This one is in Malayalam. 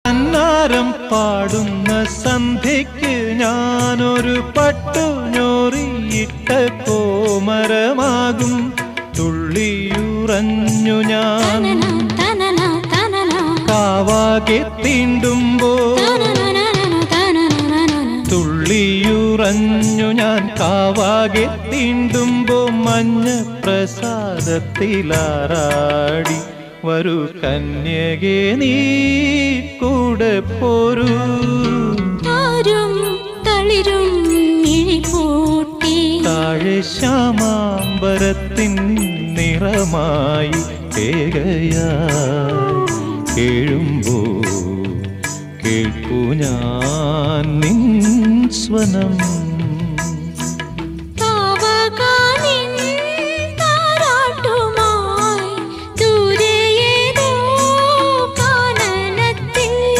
അന്നാരം പാടുന്ന സന്ധ്യയ്ക്ക് ഞാനൊരു പട്ടുഞോറിയിട്ട കോമരമാകും. തുള്ളിയുറഞ്ഞു ഞാൻ കാവാകെ തീണ്ടുമ്പോൾ, തുള്ളിയുറഞ്ഞു ഞാൻ കാവാകെ തീണ്ടുമ്പോ മഞ്ഞ പ്രസാദത്തിലാറാടി. വരൂ കന്യകേ നീ കൂടെ പോരൂ. താഴെ ശ്യാമാംബരത്തിൻ നിറമായി ഏകയായി കേഴുമ്പോ കേൾക്കൂ ഞാൻ നിൻ സ്വനം.